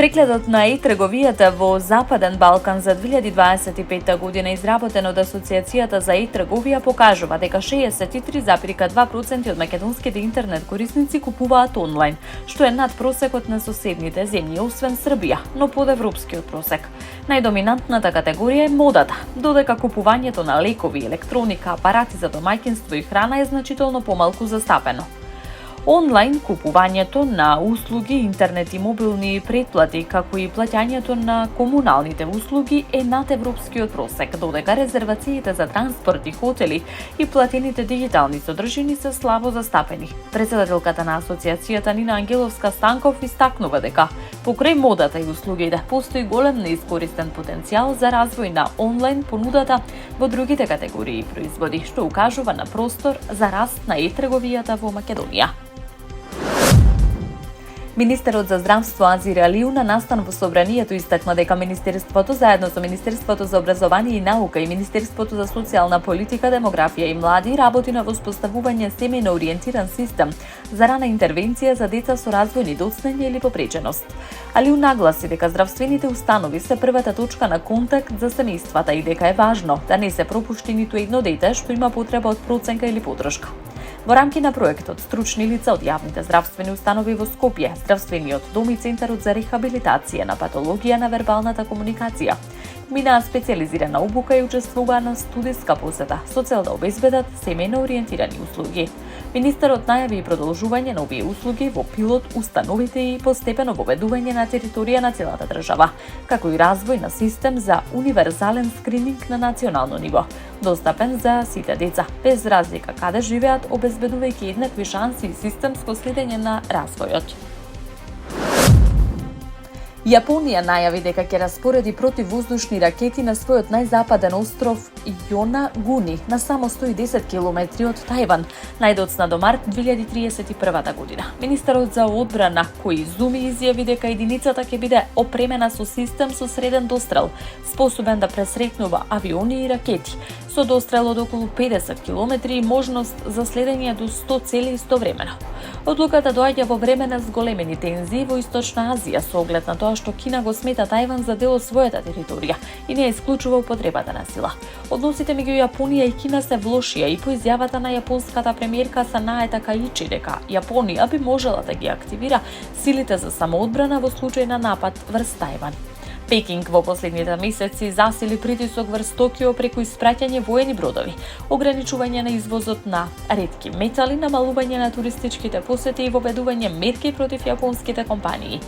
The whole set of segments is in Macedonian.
Прегледот на e-трговијата во Западен Балкан за 2025 година изработен од Асоцијацијата за e-трговија покажува дека 63,2% од македонските интернет корисници купуваат онлайн, што е над просекот на соседните земји, освен Србија, но под европскиот просек. Најдоминантната категорија е модата, додека купувањето на лекови, електроника, апарати за домаќинство и храна е значително помалку застапено. Онлайн купувањето на услуги, интернет и мобилни претплати, како и плаќањето на комуналните услуги е над европскиот просек, додека резервациите за транспорт и хотели и платените дигитални содржини се слабо застапени. Председателката на Асоцијацијата Нина Ангеловска-Станков истакнува дека покрај модата и услугите постои голем неискористен потенцијал за развој на онлайн понудата во другите категории производи, што укажува на простор за раст на e-трговијата во Македонија. Министерот за здравство Азир Алиу на настан во собранието истакна дека Министерството заедно со Министерството за образование и наука и Министерството за социјална политика, демографија и млади работи на воспоставување семејно ориентиран систем за рана интервенција за деца со развојни доцнења или попреченост. Алиу нагласи дека здравствените установи се првата точка на контакт за семејствата и дека е важно да не се пропушти ниту едно дете што има потреба од проценка или подршка. Во рамки на проектот, стручни лица од јавните здравствени установи во Скопје, здравствениот дом и Центарот за рехабилитација на патологија на вербалната комуникација минаа специјализирана обука и учествуваа на студиска посета со цел да обезбедат семејно ориентирани услуги. Министерот најави и продолжување на овие услуги во пилот установите и постепено воведување на територија на целата држава, како и развој на систем за универзален скрининг на национално ниво, достапен за сите деца, без разлика каде живеат, обезбедувајќи еднакви шанси и системско следење на развојот. Јапонија најави дека ќе распореди противвоздушни ракети на својот најзападен остров Јонагуни, на само 110 километри од Тајван, најдоцна до март 2031 година. Министерот за одбрана Коизуми изјави дека единицата ќе биде опремена со систем со среден дострел, способен да пресретнува авиони и ракети, со дострел од околу 50 километри и можност за следење до 100 цели истовремено. Одлуката доаѓа во време на зголемени тензии во Источна Азија со оглед на тоа што Кина го смета Тајван за дел од својата територија и не исклучува употребата на сила. Односите меѓу Јапонија и Кина се влошија и по изјавата на јапонската премиерка Санае Такаичи дека Јапонија би можела да ги активира силите за самоодбрана во случај на напад врз Тајван. Пекинг во последните месеци засили притисок врз Токио преку испраќање воени бродови, ограничување на извозот на ретки метали, намалување на туристичките посети и воведување мерки против јапонските компании.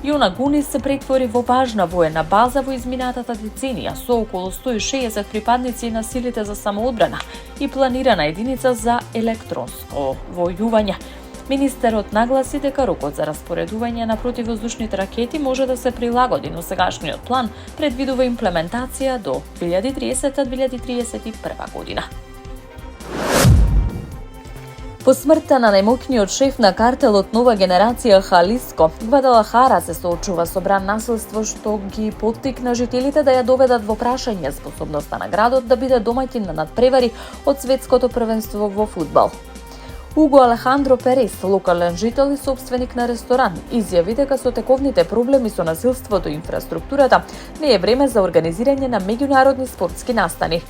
Јонагуни се претвори во важна воена база во изминатата деценија со околу 160 припадници на силите за самоодбрана и планирана единица за електронско војување. Министерот нагласи дека рокот за распоредување на противвоздушните ракети може да се прилагоди, но сегашниот план предвидува имплементација до 2030-2031 година. По смртта на најмоќниот шеф на картелот Нова генерација Халиско, Гвадалахара се соочува со бран насилство што ги поттикна жителите да ја доведат во прашање способноста на градот да биде домаќин на надпревари од светското првенство во фудбал. Уго Алехандро Перес, локален жител и собственик на ресторан, изјави дека со тековните проблеми со насилството и инфраструктурата не е време за организирање на меѓународни спортски настани.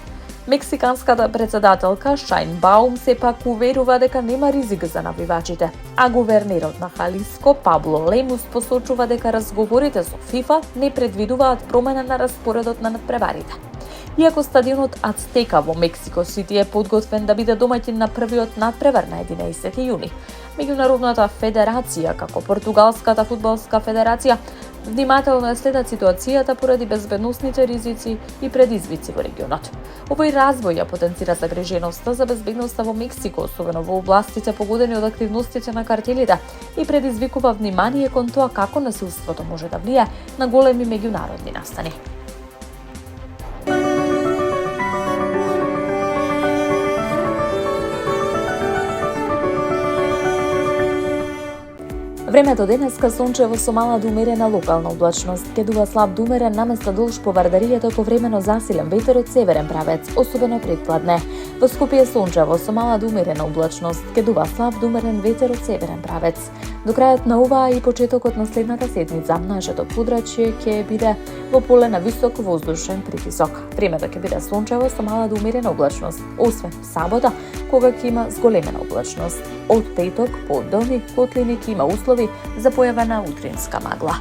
Мексиканската председателка Шајн Баум сепак уверува дека нема ризик за навивачите, а гувернерот на Халиско Пабло Лемус посочува дека разговорите со ФИФА не предвидуваат промена на распоредот на надпреварите. Иако стадионот Ацтека во Мексико Сити е подготвен да биде домаќин на првиот надпревар на 11 јуни, Меѓународната федерација, како Португалската фудбалска федерација, внимателно следат ситуацијата поради безбедносните ризици и предизвици во регионот. Овој развој ја потенцира загриженоста за безбедноста во Мексико, особено во областите погодени од активностите на картелите, и предизвикува внимание кон тоа како насилството може да влијае на големи меѓународни настани. Времето денеска сончево со мала до умерена локална облачност. Ќе дува слаб до умерен наместо долж по Вардаријето повремено засилен ветер од северен правец, особено предпладне. Во Скопје сончево со мала до умерена облачност. Ќе дува слаб до умерен ветер од северен правец. До крајот на оваа и почетокот на следната седмица, нашето подрачје ќе биде во поле на висок воздушен притисок. Времето ќе биде сончево со мала до умерена облачност, освен сабота, кога ќе има зголемена облачност. Од петок по долни котлини ќе има услови за појава на утринска магла.